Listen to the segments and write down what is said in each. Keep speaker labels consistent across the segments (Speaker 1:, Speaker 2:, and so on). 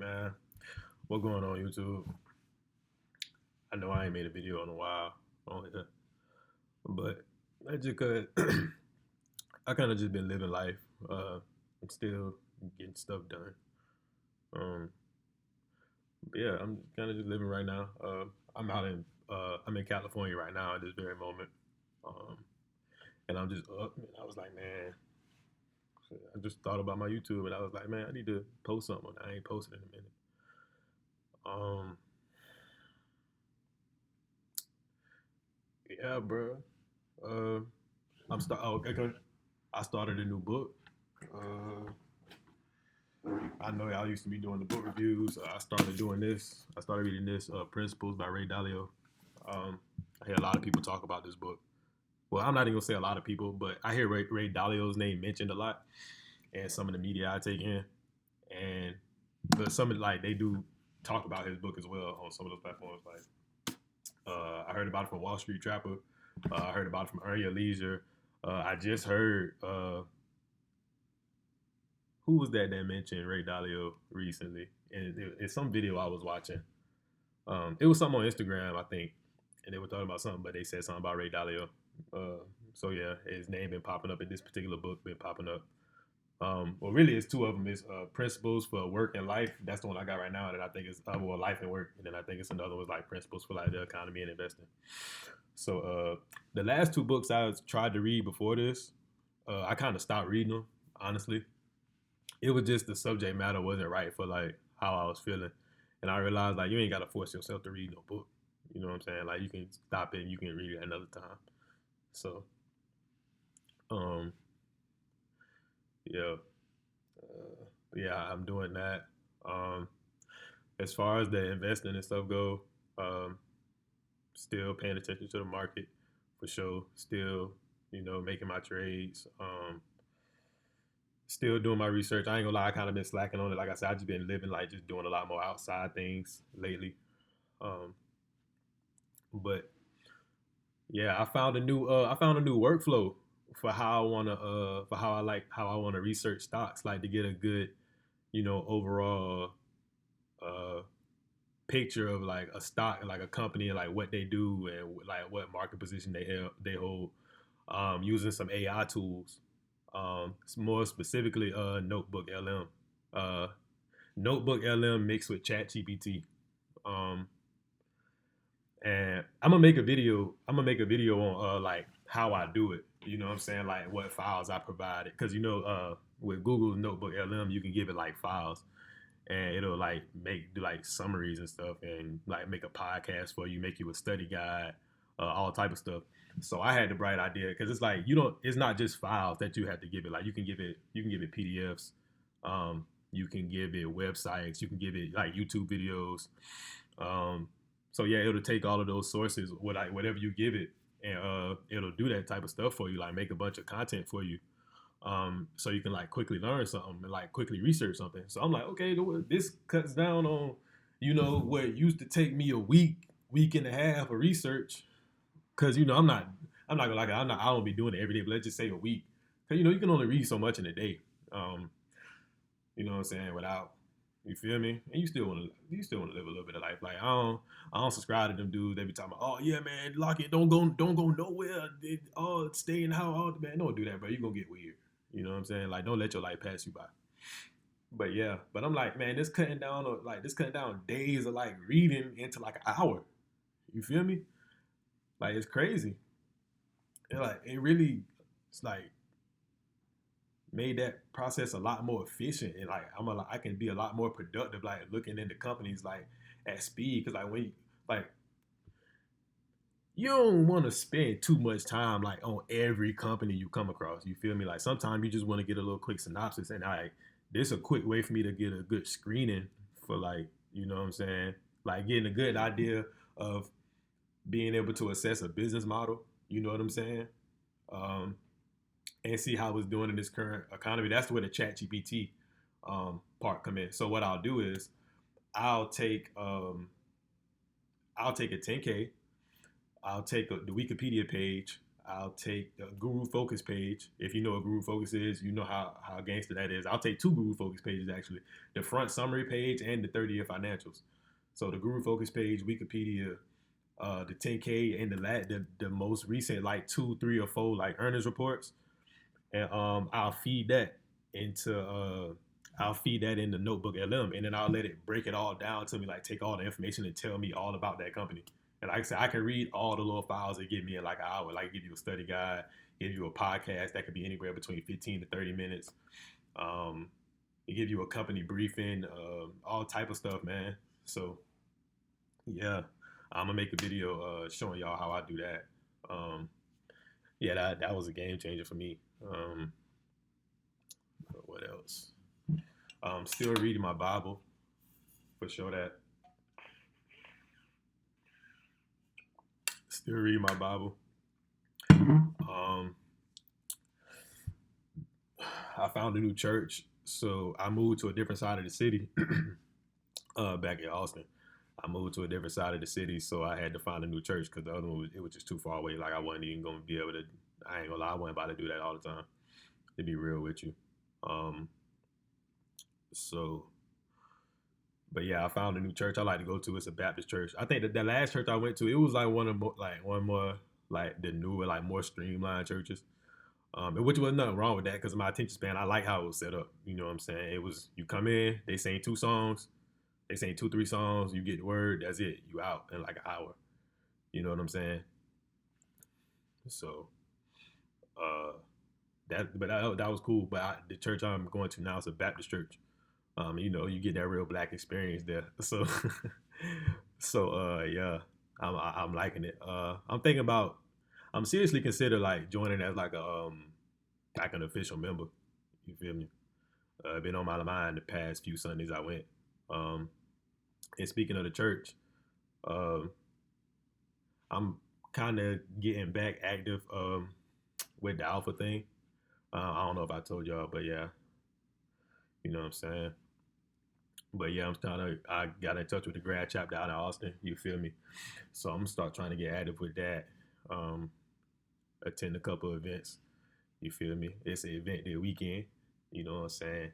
Speaker 1: man. What going on YouTube? I know I ain't made a video in a while on here, but I just cause I kind of just been living life. I'm still getting stuff done. Um, but yeah, I'm kind of just living right now. I'm in California right now at this very moment. Um, and I'm just up. And I was like, man, I just thought about my YouTube, and I was like, man, I need to post something. I ain't posted in a minute. Um, yeah, bro. Uh, I'm start. Oh, okay. I started a new book. Uh, I know y'all used to be doing the book reviews. I started doing this. I started reading this Principles by Ray Dalio. I hear a lot of people talk about this book. Well, I'm not even gonna say a lot of people, but I hear Ray Dalio's name mentioned a lot, and some of the media I take in, and but some of like they do talk about his book as well on some of those platforms. Like I heard about it from Wall Street Trapper. I heard about it from Earn Your Leisure. I just heard who was that mentioned Ray Dalio recently? And it's some video I was watching. It was something on Instagram, I think, and they were talking about something, but they said something about Ray Dalio. So yeah, his name been popping up in this particular book. Been popping up. Well, really, it's two of them. It's Principles for Work and Life. That's the one I got right now, and I think it's well, Life and Work, and then I think it's another one like Principles for like the economy and investing. So the last two books I tried to read before this, I kind of stopped reading them. Honestly, it was just the subject matter wasn't right for like how I was feeling, and I realized like you ain't gotta force yourself to read no book. You know what I'm saying? Like you can stop it and you can read it another time. So um yeah, yeah, I'm doing that. Um, as far as the investing and stuff go, um, still paying attention to the market for sure. Still, making my trades. Still doing my research. I ain't gonna lie, I kind of been slacking on it. Like I said, I just been living like just doing a lot more outside things lately. Um, but yeah, I found a new workflow for how I wanna for how I wanna research stocks, like to get a good, overall uh picture of like a stock, like a company, and like what they do and like what market position they hold, using some AI tools. More specifically, Notebook LM. Uh, Notebook LM mixed with ChatGPT. Um, and I'm gonna make a video. I'm gonna make a video on like how I do it. You know what I'm saying? Like what files I provided, because with Google Notebook LM you can give it like files, and it'll like do like summaries and stuff, and like make a podcast for you, make you a study guide, all type of stuff. So I had the bright idea because it's like it's not just files that you have to give it. Like you can give it PDFs, you can give it websites, you can give it like YouTube videos. Um, so yeah, it'll take all of those sources, whatever you give it, and it'll do that type of stuff for you, like make a bunch of content for you, so you can like quickly learn something and like quickly research something. So I'm like, okay, this cuts down on, what used to take me a week and a half of research, because I'm not gonna like I don't be doing it every day, but let's just say a week, because you can only read so much in a day. Um, you know what I'm saying? Without, you feel me? And you still want to live a little bit of life. Like I don't subscribe to them dudes. They be talking about, oh yeah, man, lock it, don't go nowhere. Stay in the house. Man, don't do that, bro. You gonna get weird. You know what I'm saying? Like, don't let your life pass you by. But yeah, but I'm like, man, this cutting down days of like reading into like an hour. You feel me? Like it's crazy. And like it really, it's like made that process a lot more efficient, and like I can be a lot more productive, like looking into companies like at speed, because like when like you don't want to spend too much time like on every company you come across. You feel me? Like sometimes you just want to get a little quick synopsis, and like this a quick way for me to get a good screening for like, you know what I'm saying, like getting a good idea of being able to assess a business model. You know what I'm saying? Um, and see how it's doing in this current economy. That's where the Chat GPT part come in. So what I'll do is I'll take I'll take a 10K. I'll take the Wikipedia page. I'll take the Guru Focus page. If you know what Guru Focus is, you know how gangster that is. I'll take two Guru Focus pages actually, the front summary page and the 30-year financials. So the Guru Focus page, Wikipedia, the 10K, and the most recent like 2, 3, or 4 like earnings reports, and into I'll feed that into Notebook LM, and then I'll let it break it all down to me, like take all the information and tell me all about that company. And like I said, I can read all the little files they give me in like an hour. Like give you a study guide, give you a podcast that could be anywhere between 15 to 30 minutes. They give you a company briefing, all type of stuff, man. So yeah, I'm gonna make a video showing y'all how I do that. Um, yeah, that was a game changer for me. What else? Still reading my Bible for sure. That still reading my Bible. Um, I found a new church, so I moved to a different side of the city. Back in Austin, I moved to a different side of the city, so I had to find a new church because the other one it was just too far away. Like I wasn't even gonna be able to. I ain't gonna lie, I wasn't about to do that all the time. To be real with you. Um, so But yeah, I found a new church I like to go to. It's a Baptist church. I think that the last church I went to, it was like one more like the newer, like more streamlined churches. Which was nothing wrong with that because my attention span, I like how it was set up. You know what I'm saying? It was you come in, they sing 2 songs, they sing 2, 3 songs, you get the word, that's it, you out in like an hour. You know what I'm saying? So uh, that was cool. But the church I'm going to now is a Baptist church. You get that real black experience there. So, yeah, I'm liking it. I'm thinking about, I'm seriously consider like joining as like an official member. You feel me? Been on my mind the past few Sundays I went. Um, and speaking of the church, um, I'm kind of getting back active with the Alpha thing. I don't know if I told y'all, but yeah, you know what I'm saying. But yeah, I got in touch with the grad chapter out in Austin. You feel me? So I'm gonna start trying to get active with that. Um, Attend a couple of events. You feel me? It's an event the weekend. You know what I'm saying?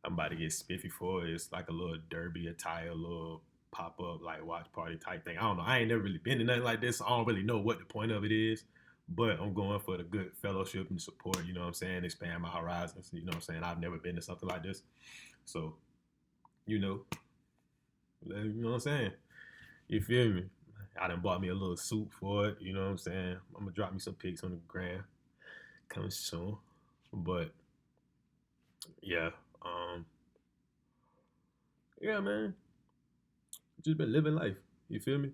Speaker 1: I'm about to get spiffy for it. It's like a little derby attire, a little pop up like watch party type thing. I don't know. I ain't never really been to nothing like this. So I don't really know what the point of it is. But I'm going for the good fellowship and support. You know what I'm saying? Expand my horizons. You know what I'm saying? I've never been to something like this. So you know, you know what I'm saying? You feel me? I done bought me a little suit for it. You know what I'm saying? I'm gonna drop me some pics on the gram coming soon. But yeah, um, yeah, man, just been living life. You feel me?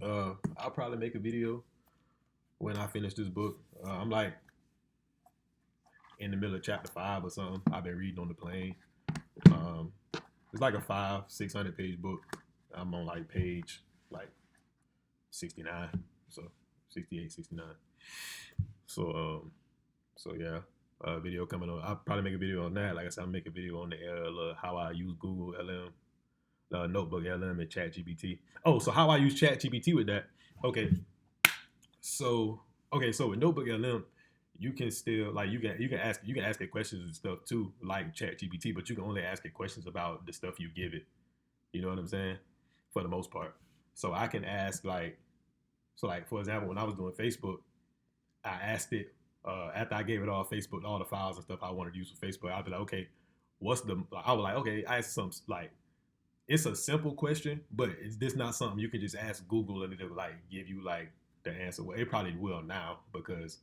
Speaker 1: I'll probably make a video when I finish this book. I'm like in the middle of chapter 5 or something. I've been reading on the plane. Um, it's like a 500-600 page book. I'm on like page like 69, so 68, 69. So yeah, video coming on. I'll probably make a video on that. Like I said, I'll make a video on how I use Google LM, Notebook LM, and ChatGPT. Oh, so how I use ChatGPT with that? Okay, so so with Notebook LM, you can still like you can ask it questions and stuff too, like ChatGPT, but you can only ask it questions about the stuff you give it. You know what I'm saying? For the most part. So I can ask like for example, when I was doing Facebook, I asked it after I gave it all Facebook, all the files and stuff I wanted to use for Facebook. I'd be like, okay, I was like, okay, I asked some like it's a simple question, but it's this not something you can just ask Google and it'll like give you like the answer. Well, it probably will now because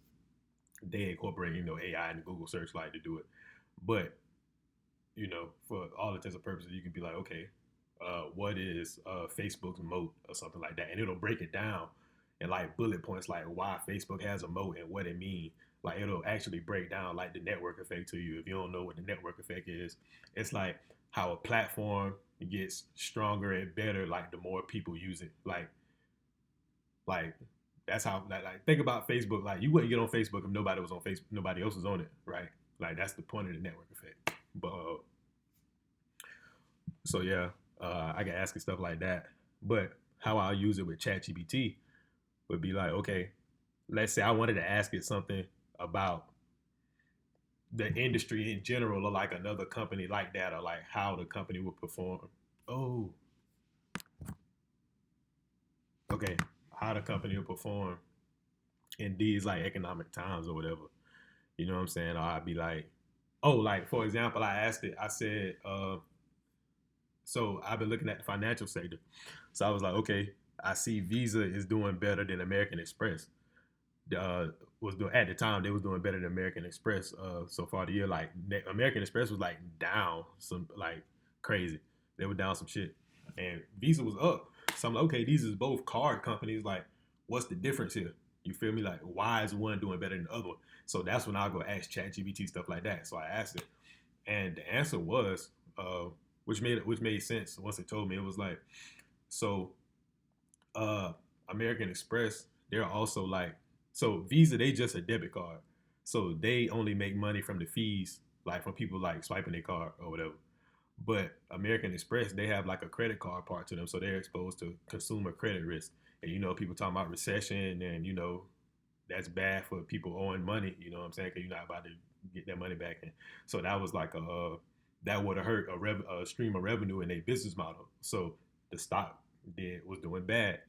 Speaker 1: they incorporate AI and Google search like to do it. But for all intents and purposes, you can be like, okay, what is Facebook's moat or something like that, and it'll break it down in like bullet points, like why Facebook has a moat and what it means. Like it'll actually break down like the network effect to you. If you don't know what the network effect is, it's like how a platform gets stronger and better like the more people use it. Like that's how like think about Facebook. Like you wouldn't get on Facebook if nobody was on Facebook, nobody else was on it, right? Like that's the point of the network effect. But so yeah, I can ask it stuff like that. But how I'll use it with ChatGPT would be like, okay, let's say I wanted to ask it something about the industry in general, or like another company like that, or like how the company would perform. Oh, okay, how the company will perform in these like economic times or whatever. You know what I'm saying? Or I'd be like, oh, like for example, I asked it. I said, so I've been looking at the financial sector. So I was like, okay, I see Visa is doing better than American Express. Uh, was doing at the time they was doing better than American Express so far the year. Like American Express was like down some like crazy. They were down some shit, and Visa was up. So I'm like, okay, these is both card companies. Like, what's the difference here? You feel me? Like, why is one doing better than the other one? So that's when I go ask ChatGPT stuff like that. So I asked it, and the answer was, uh, which made sense once it told me. It was like, so uh American Express, they're also like, so Visa, they just a debit card. So they only make money from the fees, like from people like swiping their card or whatever. But American Express, they have like a credit card part to them, so they're exposed to consumer credit risk. And people talking about recession, and that's bad for people owing money. You know what I'm saying? Because you're not about to get that money back. And so that was like that would have hurt a stream of revenue in their business model. So the stock was doing bad.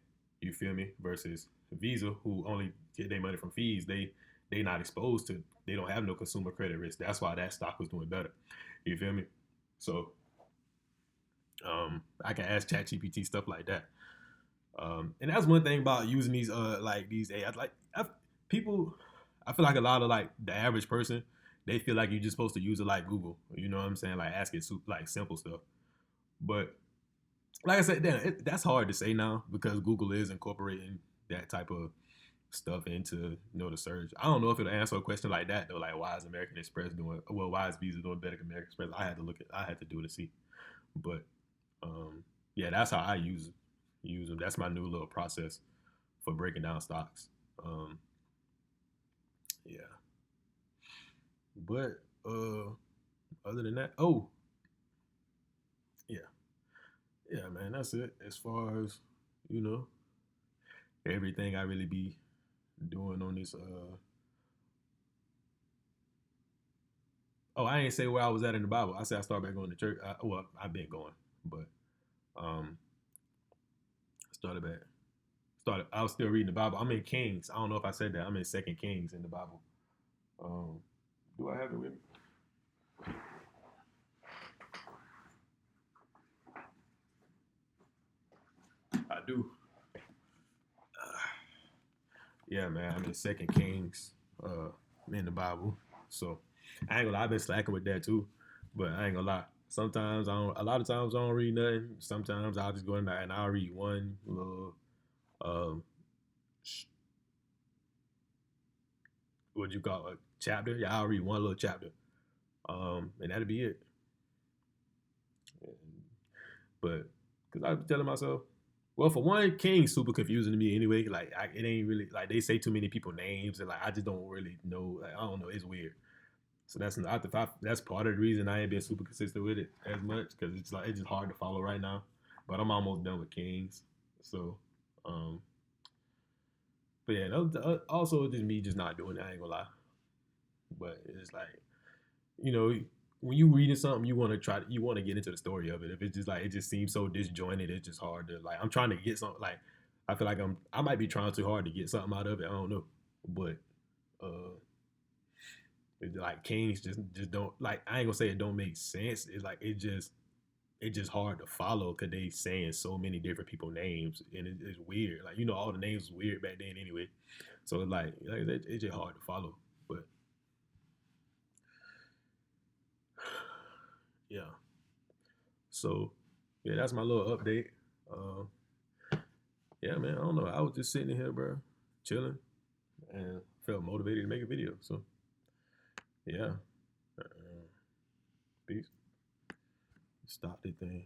Speaker 1: You feel me? Versus Visa, who only get their money from fees. They not exposed to. They don't have no consumer credit risk. That's why that stock was doing better. You feel me? So I can ask ChatGPT stuff like that. And that's one thing about using these like these AI. People, I feel like a lot of like the average person, they feel like you're just supposed to use it like Google. You know what I'm saying? Like ask it like simple stuff. But like I said, that's hard to say now because Google is incorporating that type of stuff into the search. I don't know if it'll answer a question like that though. Like why is American Express doing well? Why is Visa doing better than American Express? I had to do it to see. But um, yeah, that's how I use them. That's my new little process for breaking down stocks. Um, yeah, but other than that, oh yeah, yeah, man, that's it. As far as you know, everything I really be doing on this. Oh, I ain't say where I was at in the Bible. I said I started back going to church. Well, I've been going, but um, started back. Started. I was still reading the Bible. I'm in Kings. I don't know if I said that. I'm in Second Kings in the Bible. Um, do I have it with me? I do. Yeah, man. I'm in Second Kings in the Bible. So I ain't gonna lie, I've been slacking with that too. But I ain't gonna lie. Sometimes I don't. A lot of times I don't read nothing. Sometimes I'll just go in there and I'll read one little um what you call a chapter. Yeah, I'll read one little chapter. And that'll be it. But because I'm telling myself, well, for one, King's super confusing to me anyway. Like it ain't really like they say too many people names, and like I just don't really know. Like, I don't know. It's weird. So that's part of the reason I ain't been super consistent with it as much because it's just hard to follow right now. But I'm almost done with Kings. So, um, but yeah, also just me just not doing it. I ain't gonna lie. But it's like you know when you reading something, you want to get into the story of it. If it's just like it just seems so disjointed, it's just hard to like. I'm trying to get something like I feel like I might be trying too hard to get something out of it. I don't know, but uh, like Kings just don't like. I ain't gonna say it don't make sense. It's like it's just hard to follow because they saying so many different people names and it's weird. Like all the names was weird back then anyway. So it's just hard to follow. But yeah, so yeah, that's my little update. Uh, yeah, man, I don't know. I was just sitting here, bro, chilling, and felt motivated to make a video. So yeah, peace. Stop the thing.